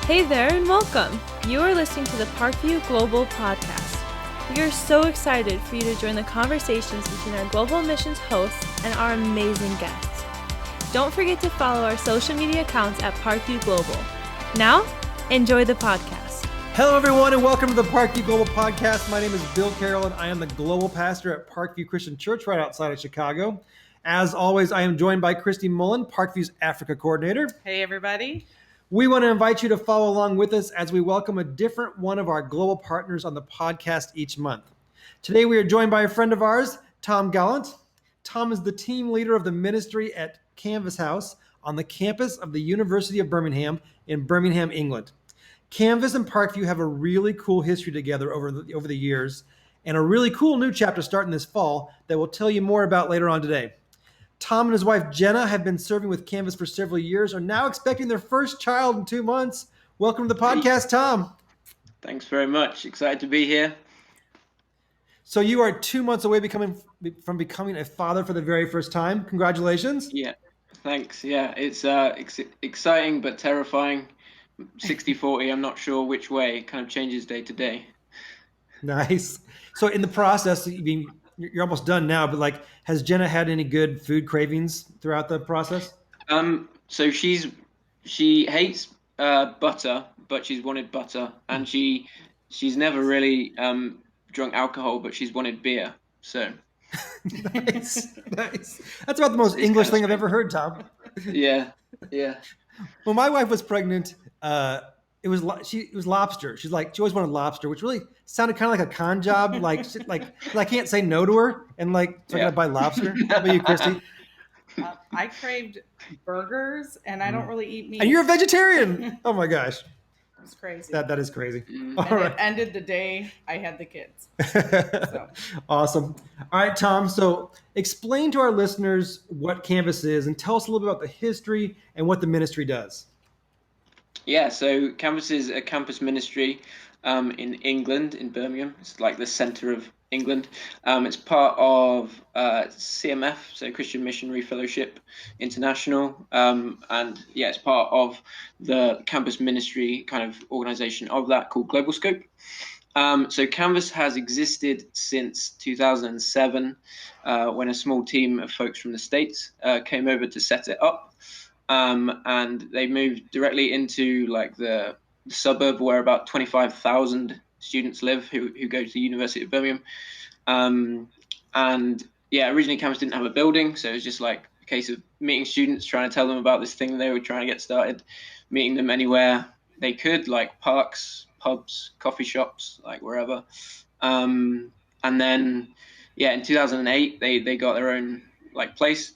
Hey there and welcome. You are listening to the Parkview Global Podcast. We are so excited for you to join the conversations between our global missions hosts and our amazing guests. Don't forget to follow our social media accounts at Parkview Global. Now, enjoy the podcast. Hello, everyone, and welcome to the Parkview Global Podcast. My name is Bill Carroll, and I am the global pastor at Parkview Christian Church right outside of Chicago. As always, I am joined by Christy Mullen, Parkview's Africa coordinator. Hey, everybody. We want to invite you to follow along with us as we welcome a different one of our global partners on the podcast each month. Today, we are joined by a friend of ours, Tom Gallant. Tom is the team leader of the ministry at Canvas House on the campus of the University of Birmingham in Birmingham, England. Canvas and Parkview have a really cool history together over the years, and a really cool new chapter starting this fall that we'll tell you more about later on today. Tom and his wife Jenna have been serving with Canvas for several years, are now expecting their first child in 2 months. Welcome to the podcast, Tom. Thanks very much. Excited to be here. So you are 2 months away from becoming a father for the very first time. Congratulations. Yeah, thanks. Yeah, it's exciting but terrifying. 60-40, I'm not sure which way. It kind of changes day to day. Nice. So in the process, you're almost done now, but has Jenna had any good food cravings throughout the process? So she hates butter, but she's wanted butter, and she's never really drunk alcohol, but she's wanted beer. So nice. That's about the most English thing I've ever heard, Tom. Yeah. When my wife was pregnant, it was lobster. She always wanted lobster, which really sounded kind of like a con job. I can't say no to her, and so I gotta buy lobster. How about you, Christy? I craved burgers, and I don't really eat meat. And you're a vegetarian. Oh my gosh, it's crazy. That is crazy. All right. It ended the day I had the kids. So. Awesome. All right, Tom. So explain to our listeners what Canvas is, and tell us a little bit about the history and what the ministry does. Yeah, so Canvas is a campus ministry in England, in Birmingham. It's like the center of England. It's part of CMF, so Christian Missionary Fellowship International. And yeah, it's part of the campus ministry kind of organization of that called Global Scope. So Canvas has existed since 2007 when a small team of folks from the States came over to set it up. And they moved directly into the suburb where about 25,000 students live who go to the University of Birmingham. And yeah, originally Canvas didn't have a building, so it was just a case of meeting students, trying to tell them about this thing they were trying to get started, meeting them anywhere they could, like parks, pubs, coffee shops, wherever. And then yeah, in 2008 they got their own place,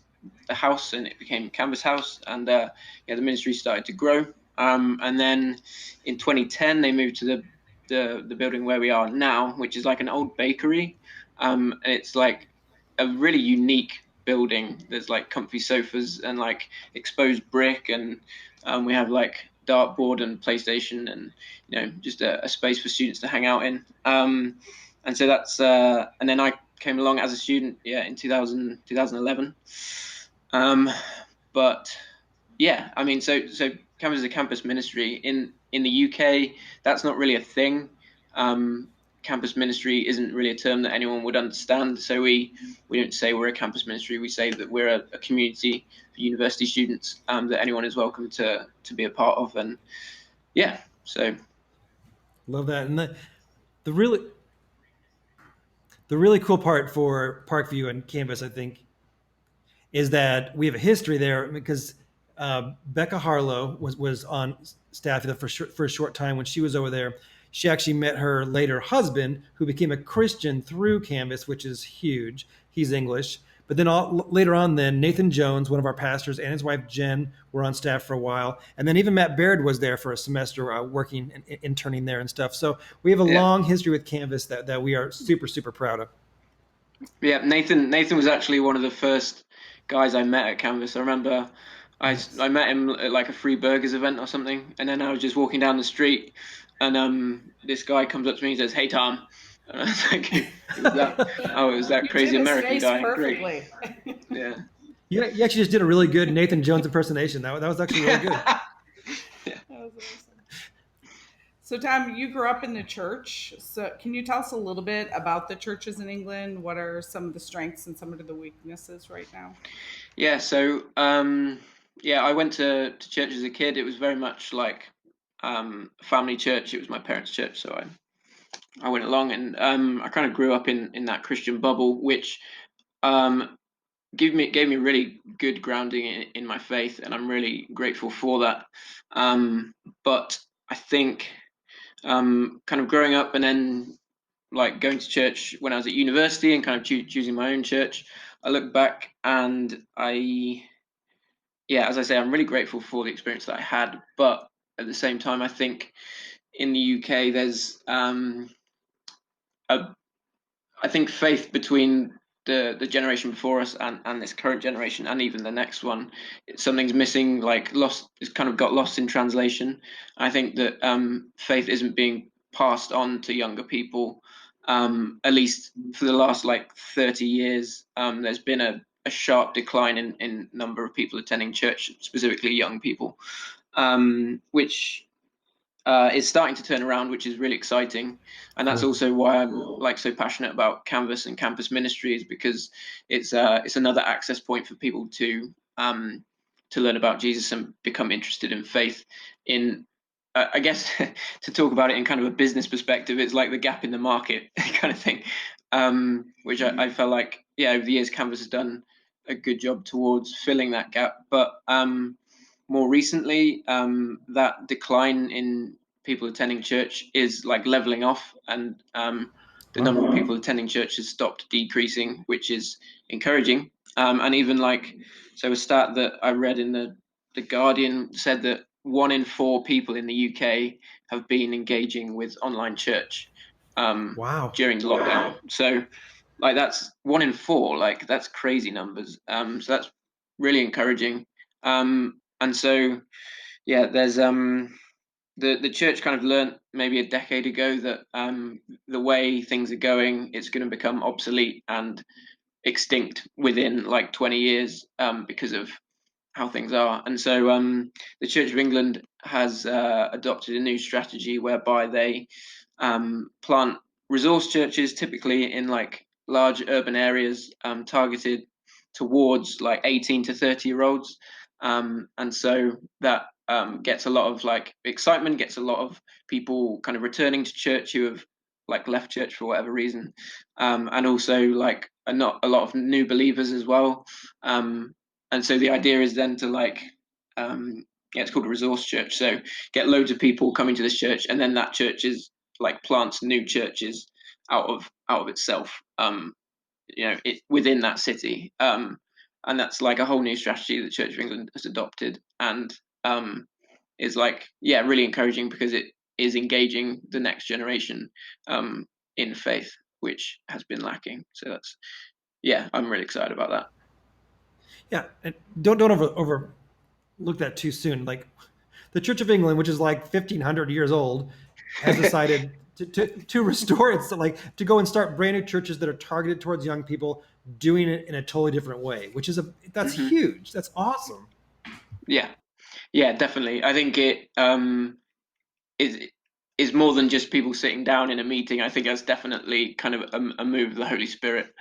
a house, and it became Canvas House, and the ministry started to grow. And then in 2010 they moved to the building where we are now, which is an old bakery, and it's a really unique building. There's comfy sofas and exposed brick, and we have dartboard and PlayStation, and just a space for students to hang out in. And so that's and then I came along as a student in 2011. But yeah, I mean, so Canvas is a campus ministry in the UK. That's not really a thing. Campus ministry isn't really a term that anyone would understand. So we don't say we're a campus ministry. We say that we're a community for university students that anyone is welcome to be a part of. And yeah, so love that. And the really cool part for Parkview and Canvas, I think, is that we have a history there because Becca Harlow was on staff for a short time when she was over there. She actually met her later husband, who became a Christian through Canvas, which is huge. He's English. But then later on, Nathan Jones, one of our pastors, and his wife Jen were on staff for a while. And then even Matt Baird was there for a semester working and interning there and stuff. So we have a long history with Canvas that we are super, super proud of. Yeah, Nathan was actually one of the first guys I met at Canvas. I remember I met him at a free burgers event or something, and then I was just walking down the street, and this guy comes up to me and says, "Hey, Tom." And I was like, it was that crazy American guy. Perfectly. Great. Yeah. You actually just did a really good Nathan Jones impersonation. That was actually really good. Yeah. That was awesome. So, Tom, you grew up in the church. So, can you tell us a little bit about the churches in England? What are some of the strengths and some of the weaknesses right now? Yeah, so I went to church as a kid. It was very much like family church. It was my parents' church, so I went along, and I kind of grew up in that Christian bubble, which um, gave me really good grounding in my faith, and I'm really grateful for that. But I think kind of growing up and then like going to church when I was at university and kind of choosing my own church, I look back and as I say, I'm really grateful for the experience that I had. But at the same time, I think in the UK, there's a I think faith between the generation before us and this current generation and even the next one, something's missing, like lost. It's kind of got lost in translation. I think that faith isn't being passed on to younger people. At least for the last like 30 years, there's been a sharp decline in number of people attending church, specifically young people, which is starting to turn around, which is really exciting. And that's Cool. also why I'm like so passionate about Canvas and campus ministries, because it's another access point for people to learn about Jesus and become interested in faith. In I guess to talk about it in kind of a business perspective, it's like the gap in the market kind of thing, which I felt like over the years Canvas has done a good job towards filling that gap, but more recently, that decline in people attending church is like leveling off, and the number of people attending church has stopped decreasing, which is encouraging. And even like, so a stat that I read in the Guardian said that 1 in 4 people in the UK have been engaging with online church Wow. during the lockdown. So like that's 1 in 4, like that's crazy numbers. So that's really encouraging. And so there's the church kind of learnt maybe a decade ago that the way things are going, it's going to become obsolete and extinct within like 20 years because of how things are. And so the Church of England has adopted a new strategy whereby they plant resource churches, typically in like large urban areas, targeted towards like 18 to 30-year-olds. And so that gets a lot of like excitement, gets a lot of people kind of returning to church who have like left church for whatever reason, and also like not a lot of new believers as well. And so the idea is then to like it's called a resource church, so get loads of people coming to this church, and then that church is like plants new churches out of itself, within that city. And that's like a whole new strategy the Church of England has adopted, and is like really encouraging because it is engaging the next generation in faith, which has been lacking. So that's I'm really excited about that. Yeah, and don't overlook that too soon. Like the Church of England, which is like 1,500 years old, has decided to restore it, so like to go and start brand new churches that are targeted towards young people, doing it in a totally different way, which is that's Hmm. huge. That's awesome. Yeah, definitely. I think it is is more than just people sitting down in a meeting. I think that's definitely kind of a move of the Holy Spirit,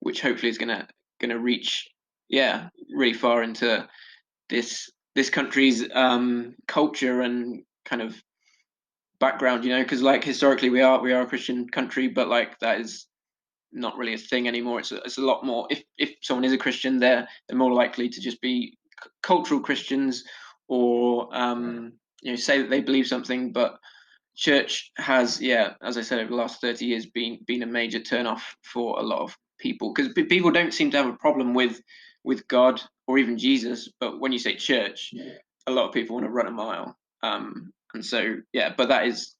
which hopefully is gonna reach really far into this country's culture and kind of background. Because like historically we are a Christian country, but like that is not really a thing anymore. It's a lot more. If someone is a Christian, they're more likely to just be cultural Christians, or say that they believe something. But church has, as I said, over the last 30 years, been a major turnoff for a lot of people, because people don't seem to have a problem with God or even Jesus, but when you say church, a lot of people want to run a mile. And so but that is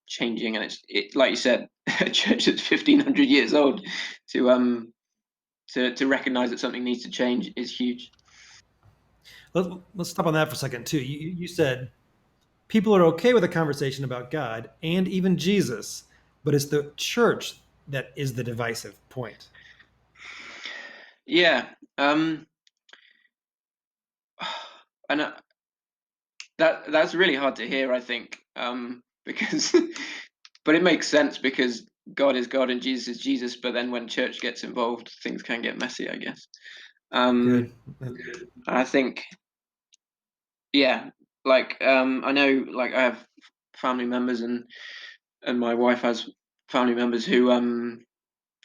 changing, and it like you said, a church that's 1,500 years old, to recognize that something needs to change is huge. Let's stop on that for a second too. You said people are okay with a conversation about God and even Jesus, but it's the church that is the divisive point. Yeah. And that's really hard to hear, I think, because, but it makes sense because God is God and Jesus is Jesus. But then when church gets involved, things can get messy, I guess. Good. I think, yeah, like I know, like I have family members and my wife has family members who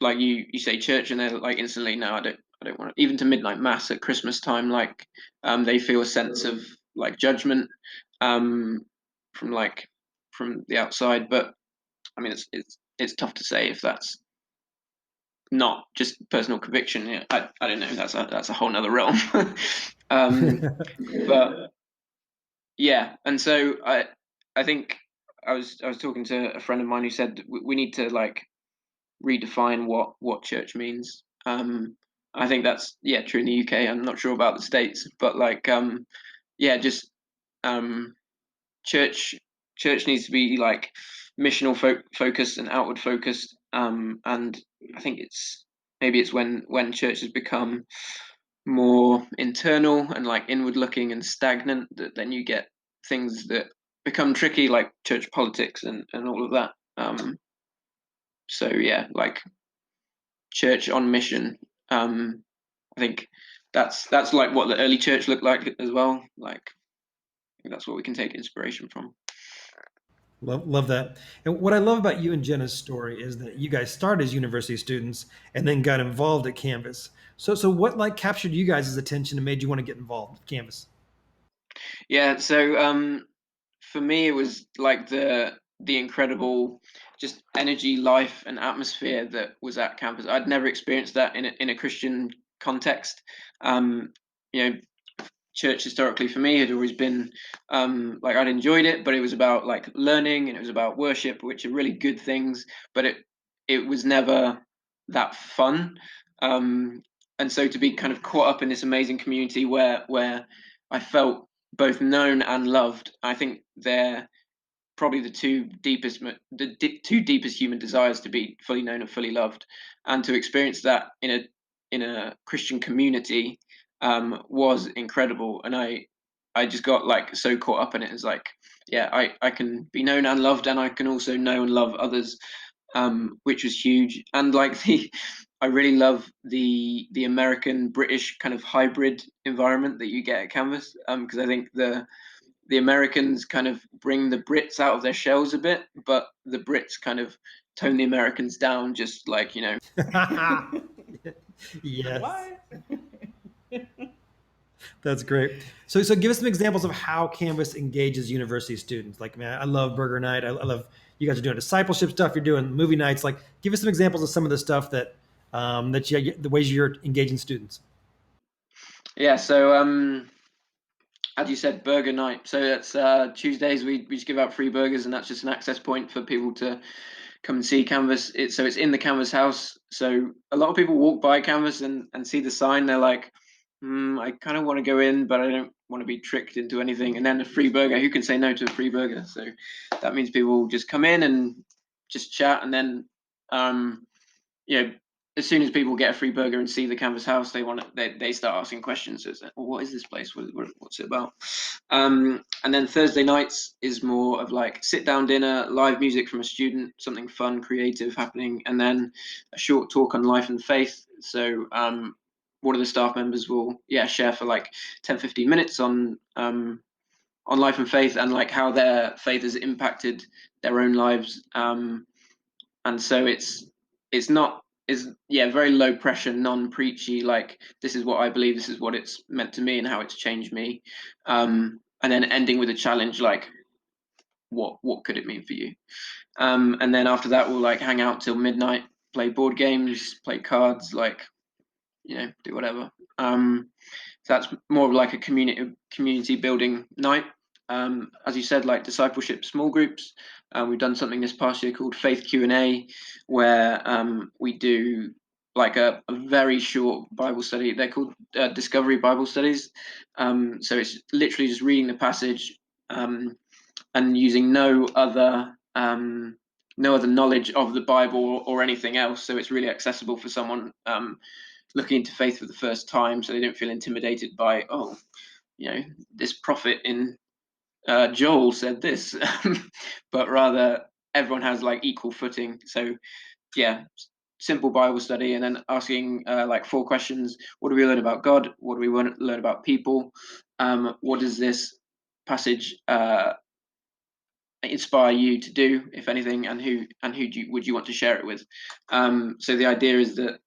like you say church and they're like instantly, no, I don't want to, even to midnight mass at Christmas time, like they feel a sense of like judgment from like from the outside. But I mean it's tough to say if that's not just personal conviction. Yeah, I don't know, that's a whole nother realm. But yeah, and so I think I was talking to a friend of mine who said we need to like redefine what church means. I think that's true in the UK. I'm not sure about the States, but like just church church needs to be like missional focused and outward focused. And I think maybe it's when churches become more internal and like inward looking and stagnant that then you get things that become tricky like church politics and all of that. So yeah, like church on mission. I think that's like what the early church looked like as well. Like I think that's what we can take inspiration from. Love that. And what I love about you and Jenna's story is that you guys started as university students and then got involved at Canvas. So what like captured you guys' attention and made you want to get involved with Canvas? Yeah, so for me it was like the incredible just energy, life and atmosphere that was at campus. I'd never experienced that in a Christian context. You know, church historically for me had always been like I'd enjoyed it, but it was about like learning and it was about worship, which are really good things, but it was never that fun. And so to be kind of caught up in this amazing community where I felt both known and loved, I think they're probably two deepest human desires, to be fully known and fully loved, and to experience that in a Christian community was incredible. And I just got like so caught up in it. It's like, yeah, I can be known and loved, and I can also know and love others, which was huge. And like I really love the American British kind of hybrid environment that you get at Canvas, because I think the Americans kind of bring the Brits out of their shells a bit, but the Brits kind of tone the Americans down, just like, Yes. What? That's great. So give us some examples of how Canvas engages university students. Like, man, I love Burger Night. I love you guys are doing discipleship stuff. You're doing movie nights. Like, give us some examples of some of the stuff that the ways you're engaging students. Yeah. So as you said, burger night. So that's Tuesdays. We just give out free burgers, and that's just an access point for people to come and see Canvas. It's in the Canvas house. So a lot of people walk by Canvas and see the sign. They're like, I kind of want to go in, but I don't want to be tricked into anything. And then a free burger. Who can say no to a free burger? So that means people just come in and just chat, and then as soon as people get a free burger and see the Canvas house, they start asking questions. So it's like, well, what is this place? What's it about? And then Thursday nights is more of like sit down dinner, live music from a student, something fun, creative happening, and then a short talk on life and faith. So one of the staff members will share for like 10-15 minutes on life and faith and like how their faith has impacted their own lives. And so it's not is very low pressure, non-preachy, like this is what I believe, this is what it's meant to me and how it's changed me, and then ending with a challenge like what could it mean for you, and then after that we'll like hang out till midnight, play board games, play cards, like do whatever. So that's more of like a community building night. As you said, like discipleship small groups. We've done something this past year called Faith Q&A, where we do like a very short Bible study. They're called Discovery Bible Studies. So it's literally just reading the passage and using no other knowledge of the Bible or anything else. So it's really accessible for someone looking into faith for the first time, so they don't feel intimidated by this prophet in Joel said this, but rather everyone has like equal footing. So yeah, simple Bible study, and then asking like 4 questions. What do we learn about God? What do we learn about people? What does this passage inspire you to do, if anything, and who would you want to share it with? So the idea is that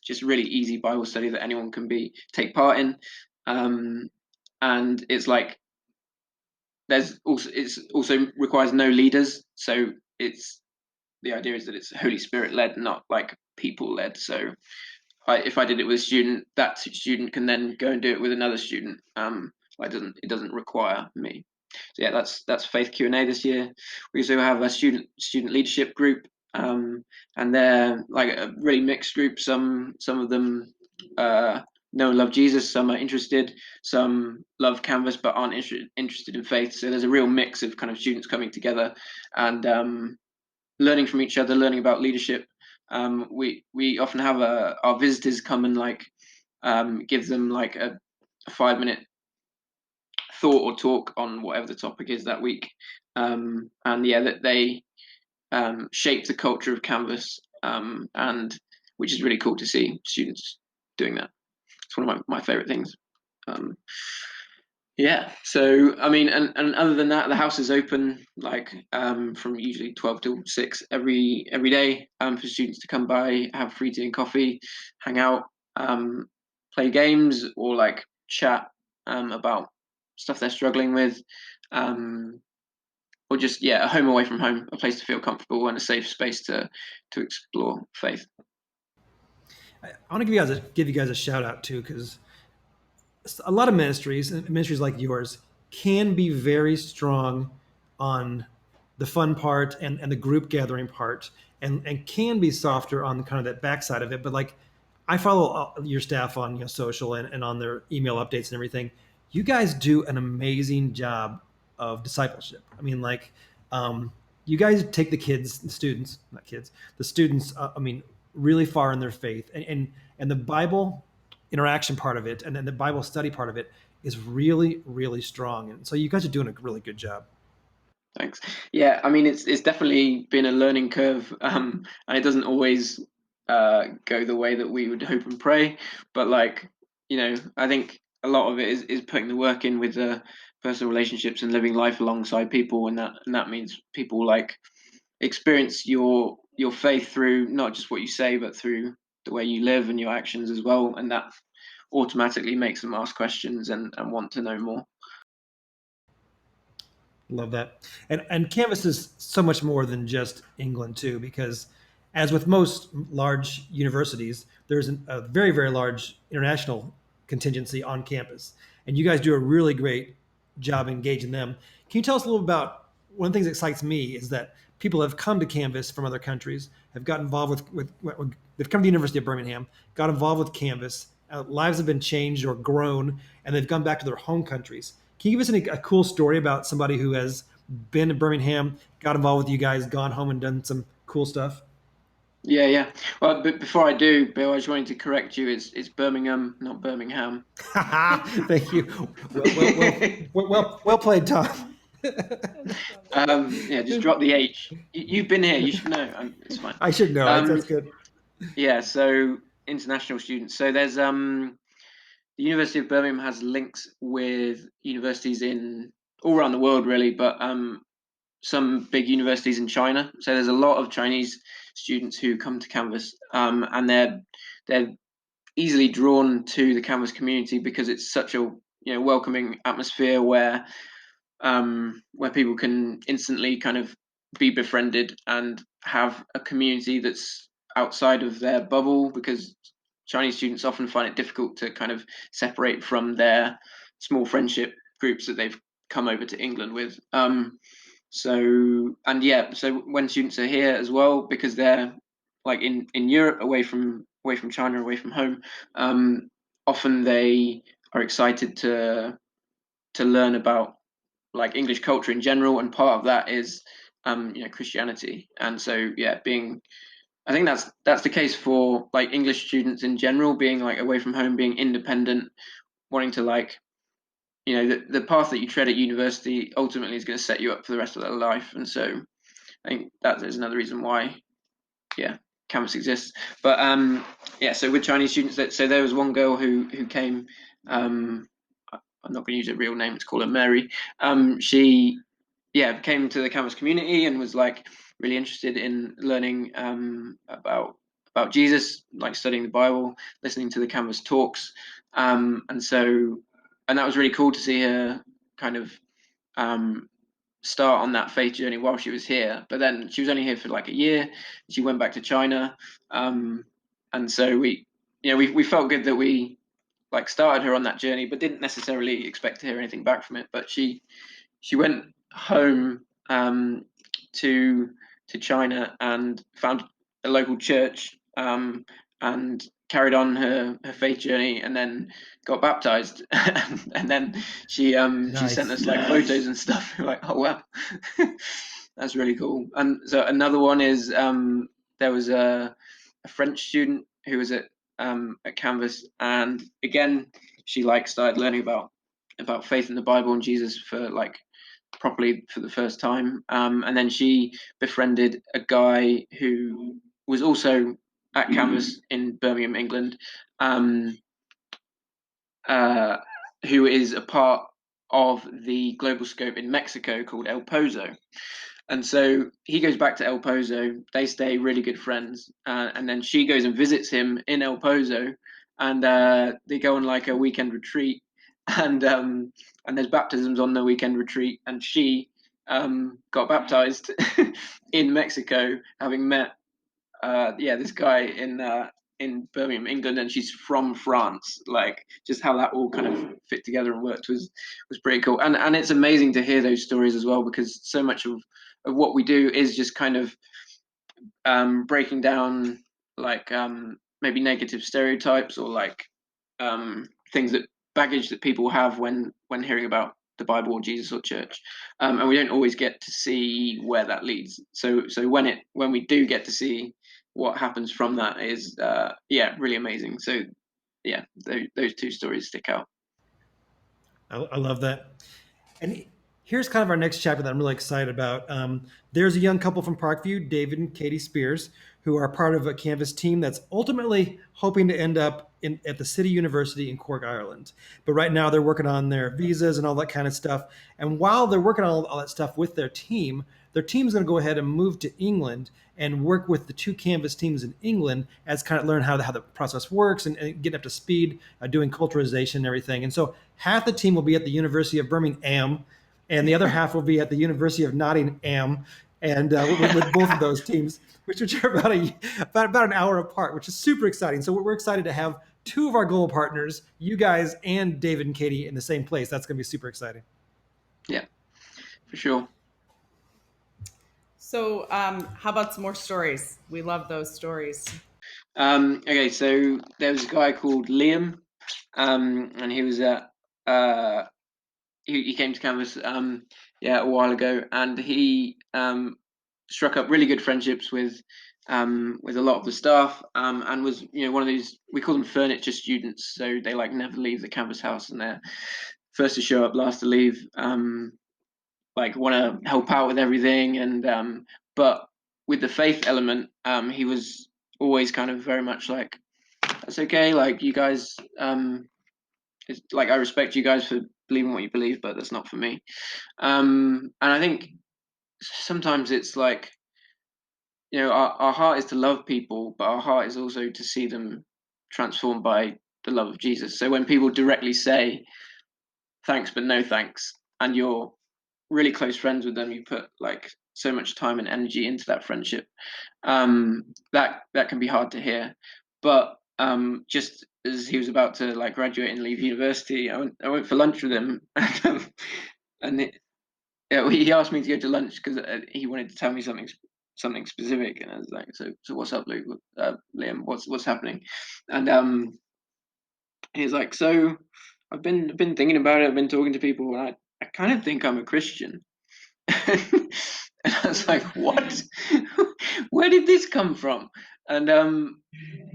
just really easy Bible study that anyone can take part in, and it's like it's also requires no leaders. So the idea is that it's Holy Spirit led, not like people led. So if I did it with a student, that student can then go and do it with another student. It doesn't require me. So yeah, that's Faith Q&A this year. We also have a student leadership group, and they're like a really mixed group. Some of them know and love Jesus. Some are interested. Some love Canvas but aren't interested in faith. So there's a real mix of kind of students coming together and learning from each other, learning about leadership. We often have our visitors come and like give them like a 5-minute thought or talk on whatever the topic is that week, and that they shape the culture of Canvas, and which is really cool to see students doing that. It's one of my favorite things. So I mean, and other than that, the house is open like from usually 12 till 6 every day for students to come by, have free tea and coffee, hang out, play games, or like chat about stuff they're struggling with, or just a home away from home, a place to feel comfortable and a safe space to explore faith. I want to give you guys a shout out too, because a lot of ministries like yours can be very strong on the fun part and the group gathering part, and can be softer on kind of that backside of it. But like, I follow your staff on social and on their email updates and everything. You guys do an amazing job of discipleship. I mean, like, you guys take the students, I mean, really far in their faith, and the Bible interaction part of it and then the Bible study part of it is really, really strong. And so you guys are doing a really good job. Thanks. Yeah, I mean, it's definitely been a learning curve, and it doesn't always go the way that we would hope and pray. But like, I think a lot of it is putting the work in with the personal relationships and living life alongside people, and that means people like experience your faith through not just what you say, but through the way you live and your actions as well, and that automatically makes them ask questions and want to know more. Love that. And Canvas is so much more than just England too, because as with most large universities, there's a very, very large international contingency on campus. And you guys do a really great job engaging them. Can you tell us a little about one of the things that excites me is that people have come to Canvas from other countries, have got involved with they've come to the University of Birmingham, got involved with Canvas, lives have been changed or grown, and they've gone back to their home countries. Can you give us a cool story about somebody who has been to Birmingham, got involved with you guys, gone home and done some cool stuff? Yeah. Well, but before I do, Bill, I just wanted to correct you. It's Birmingham, not Birmingham. Thank you. Well played, Tom. Just drop the H. You've been here. You should know. It's fine. I should know. That's good. Yeah. So international students. So there's the University of Birmingham has links with universities in all around the world, really, but some big universities in China. So there's a lot of Chinese students who come to Canvas, and they're easily drawn to the Canvas community because it's such a welcoming atmosphere where people can instantly kind of be befriended and have a community that's outside of their bubble, because Chinese students often find it difficult to kind of separate from their small friendship groups that they've come over to England with. So when students are here as well, because they're like in Europe, away from China, away from home, often they are excited to learn about like English culture in general, and part of that is Christianity. And so I think that's the case for like English students in general, being like away from home, being independent, wanting to like the path that you tread at university ultimately is going to set you up for the rest of their life. And so I think that is another reason why, Canvas exists. But so with Chinese students, so there was one girl who came. I'm not going to use her real name. Let's call her Mary. She came to the Canvas community and was like really interested in learning about Jesus, like studying the Bible, listening to the Canvas talks, and that was really cool to see her kind of start on that faith journey while she was here. But then she was only here for like a year. She went back to China, and so we felt good that we like started her on that journey, but didn't necessarily expect to hear anything back from it. But she went home to China and found a local church, and carried on her faith journey, and then got baptized. And then she sent us like photos and stuff. We're like, oh wow, that's really cool. And so another one is there was a French student who was at Canvas, and again she like started learning about faith in the Bible and Jesus for like properly for the first time, and then she befriended a guy who was also at Canvas in Birmingham, England, who is a part of the global scope in Mexico called El Pozo. And so he goes back to El Pozo. They stay really good friends, and then she goes and visits him in El Pozo, and they go on like a weekend retreat, and there's baptisms on the weekend retreat, and she got baptized in Mexico, having met this guy in Birmingham, England, and she's from France. Like just how that all kind of fit together and worked was pretty cool. And it's amazing to hear those stories as well, because so much of what we do is just kind of breaking down like maybe negative stereotypes or like things that baggage that people have when hearing about the Bible or Jesus or church, and we don't always get to see where that leads. So when we do get to see what happens from that is really amazing. So those two stories stick out. I love that. And here's kind of our next chapter that I'm really excited about. There's a young couple from Parkview, David and Katie Spears, who are part of a Canvas team that's ultimately hoping to end up at the City University in Cork, Ireland. But right now they're working on their visas and all that kind of stuff. And while they're working on all that stuff with their team's going to go ahead and move to England and work with the two Canvas teams in England as kind of learn how the process works and getting up to speed, doing culturalization and everything. And so half the team will be at the University of Birmingham, and the other half will be at the University of Nottingham, and with both of those teams, which are about an hour apart, which is super exciting. So we're excited to have two of our global partners, you guys and David and Katie, in the same place. That's going to be super exciting. Yeah, for sure. So how about some more stories? We love those stories. Okay, so there was a guy called Liam, and he was at he came to Canvas a while ago, and he struck up really good friendships with a lot of the staff, and was one of these, we call them furniture students, so they like never leave the Canvas house, and they're first to show up, last to leave, like want to help out with everything, and but with the faith element, he was always kind of very much like, that's okay, like you guys, it's like I respect you guys for believing what you believe, but that's not for me. And I think sometimes it's like, our heart is to love people, but our heart is also to see them transformed by the love of Jesus. So when people directly say thanks but no thanks, and you're really close friends with them, you put like so much time and energy into that friendship, that can be hard to hear. But just as he was about to like graduate and leave university, I went for lunch with him, and he asked me to go to lunch because he wanted to tell me something specific, and I was like, so what's up, Luke? Liam, what's happening? And he's like, so I've been thinking about it. I've been talking to people, and I kind of think I'm a Christian. And I was like, what? Where did this come from? And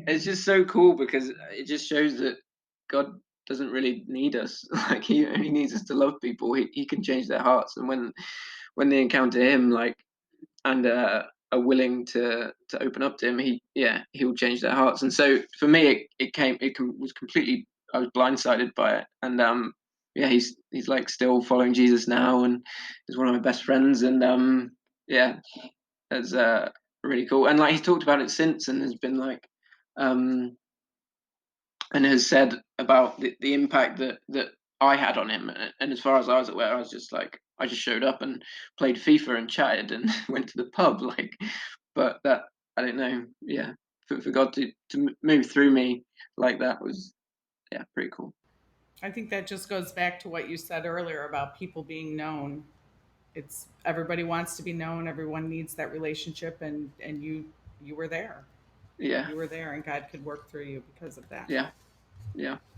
it's just so cool because it just shows that God doesn't really need us. Like he only needs us to love people. He can change their hearts, and when they encounter him, like, and are willing to open up to him, he will change their hearts. And so for me, was completely, I was blindsided by it. And yeah, he's like still following Jesus now, and he's one of my best friends. And yeah, it's really cool. And like he's talked about it since, and has been like and has said about the impact that I had on him. And as far as I was aware, I was just like, I just showed up and played FIFA and chatted and went to the pub. Like, but that, I don't know. Yeah, for God to move through me like that was, yeah, pretty cool. I think that just goes back to what you said earlier about people being known. It's everybody wants to be known. Everyone needs that relationship, and you were there. Yeah, You were there, and God could work through you because of that. yeah.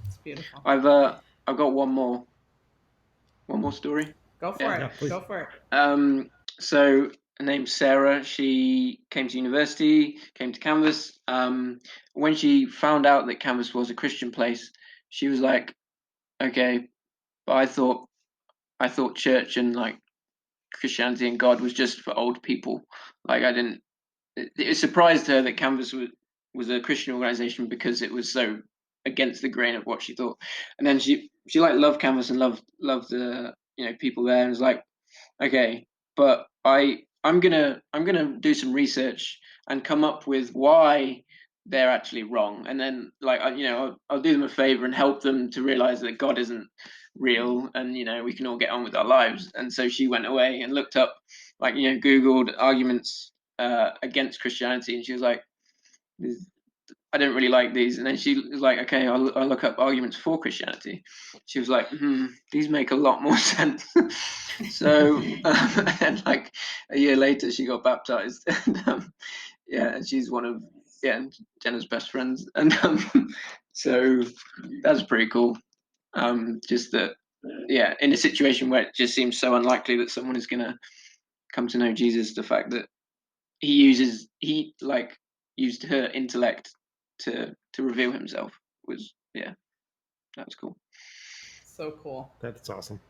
It's beautiful. I've got one more story. Go for Yeah. it. please. Go for it. So her name's Sarah. She came to university, came to Canvas. When she found out that Canvas was a Christian place, she was like, okay, but I thought church and like Christianity and God was just for old people. Like I didn't. It surprised her that Canvas was a Christian organization because it was so against the grain of what she thought. And then she like loved Canvas and loved the people there, and was like, okay, but I'm gonna do some research and come up with why they're actually wrong, and then like I'll do them a favor and help them to realize that God isn't real, and we can all get on with our lives. And so she went away and looked up, like Googled arguments against Christianity, and she was like, I don't really like these. And then she was like, okay, I'll look up arguments for Christianity. She was like, these make a lot more sense. So, and like a year later, she got baptized. And yeah, and she's one of Jenna's best friends. And so that's pretty cool. Just that, in a situation where it just seems so unlikely that someone is going to come to know Jesus, the fact that he used her intellect to reveal himself was, that was cool. So cool. That's awesome.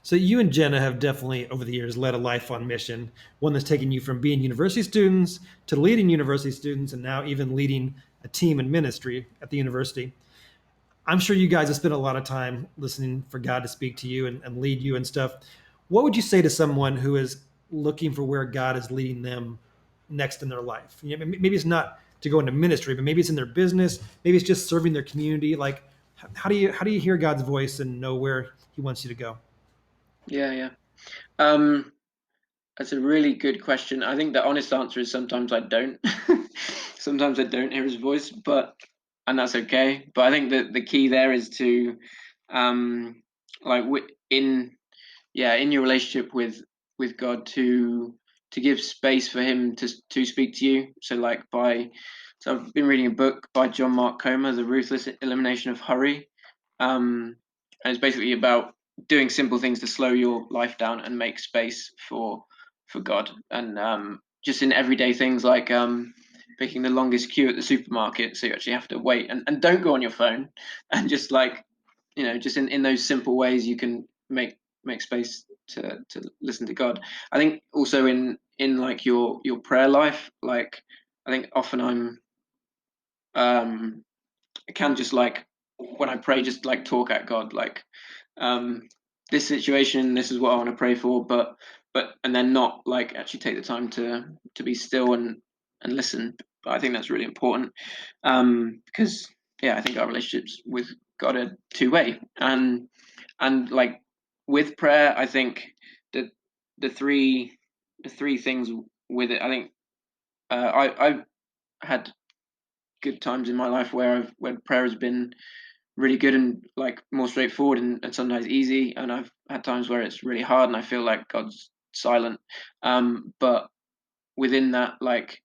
So you and Jenna have definitely over the years led a life on mission, one that's taken you from being university students to leading university students, and now even leading a team in ministry at the university. I'm sure you guys have spent a lot of time listening for God to speak to you and lead you and stuff. What would you say to someone who is looking for where God is leading them next in their life? Maybe it's not to go into ministry, but maybe it's in their business. Maybe it's just serving their community. Like, how do you hear God's voice and know where He wants you to go? Yeah. That's a really good question. I think the honest answer is sometimes I don't. Sometimes I don't hear his voice, and that's okay. But I think that the key there is to, like in your relationship with God, to give space for him to speak to you. So I've been reading a book by John Mark Comer, The Ruthless Elimination of Hurry. And it's basically about doing simple things to slow your life down and make space for God. And just in everyday things like picking the longest queue at the supermarket, so you actually have to wait, and don't go on your phone, and just like just in those simple ways you can make space to listen to God. I think also in like your prayer life, like I think often I can just like when I pray just like talk at God, like this situation, this is what I want to pray for, but and then not like actually take the time to be still and listen. But I think that's really important, because I think our relationships with God are two-way, and like with prayer, I think that the three things with it, I think I've had good times in my life where prayer has been really good and like more straightforward and sometimes easy, and I've had times where it's really hard and I feel like God's silent. But within that, like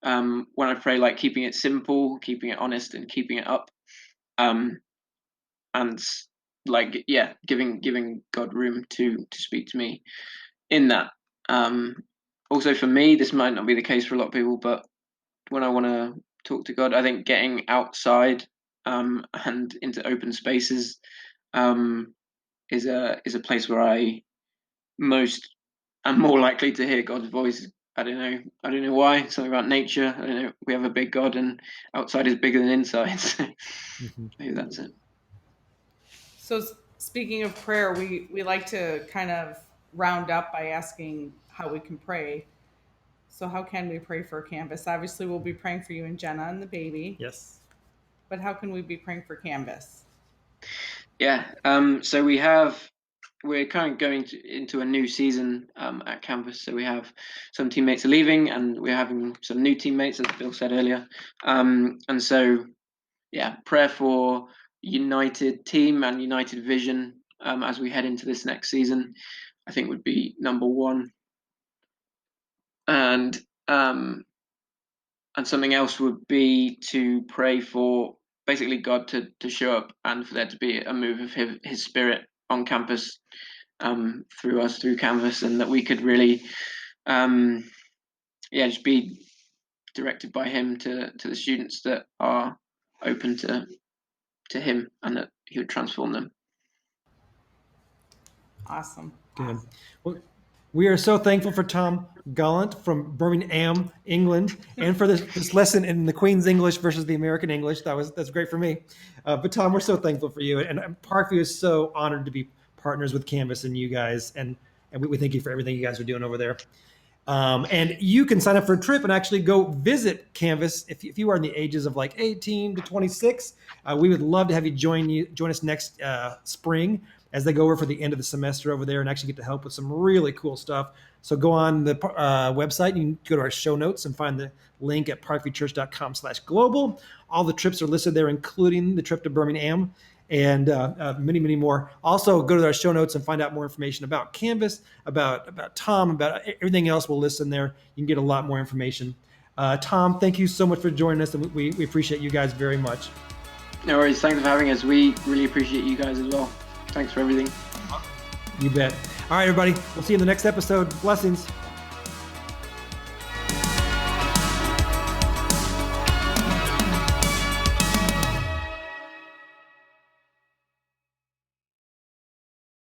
when I pray, like keeping it simple, keeping it honest, and keeping it up, and like giving God room to speak to me in that. Also for me, this might not be the case for a lot of people, but when I want to talk to God, I think getting outside and into open spaces is a place where I'm more likely to hear God's voice. I don't know why. Something about nature. I don't know. We have a big God, and outside is bigger than inside. So maybe that's it. So speaking of prayer, we like to kind of round up by asking how we can pray. So how can we pray for Canvas? Obviously, we'll be praying for you and Jenna and the baby. Yes. But how can we be praying for Canvas? Yeah. So we're kind of going into a new season at campus. So we have some teammates are leaving, and we're having some new teammates, as Bill said earlier. And so, yeah, prayer for united team and united vision as we head into this next season, I think would be number one. And something else would be to pray for basically God to show up and for there to be a move of His Spirit on campus through us, through Canvas, and that we could really, just be directed by Him to the students that are open to Him, and that He would transform them. Awesome. Good. Well, we are so thankful for Tom Gallant from Birmingham, England, and for this lesson in the Queen's English versus the American English. That's great for me. But Tom, we're so thankful for you, and Parkview is so honored to be partners with Canvas and you guys, and we thank you for everything you guys are doing over there. And you can sign up for a trip and actually go visit Canvas if you are in the ages of like 18 to 26. We would love to have you join us next spring as they go over for the end of the semester over there and actually get to help with some really cool stuff. So go on the website, you can go to our show notes and find the link at parkviewchurch.com/global. All the trips are listed there, including the trip to Birmingham and many, many more. Also, go to our show notes and find out more information about Canvas, about Tom, about everything else we'll list in there. You can get a lot more information. Tom, thank you so much for joining us, and we appreciate you guys very much. No worries. Thanks for having us. We really appreciate you guys as well. Thanks for everything. You bet. All right, everybody. We'll see you in the next episode. Blessings.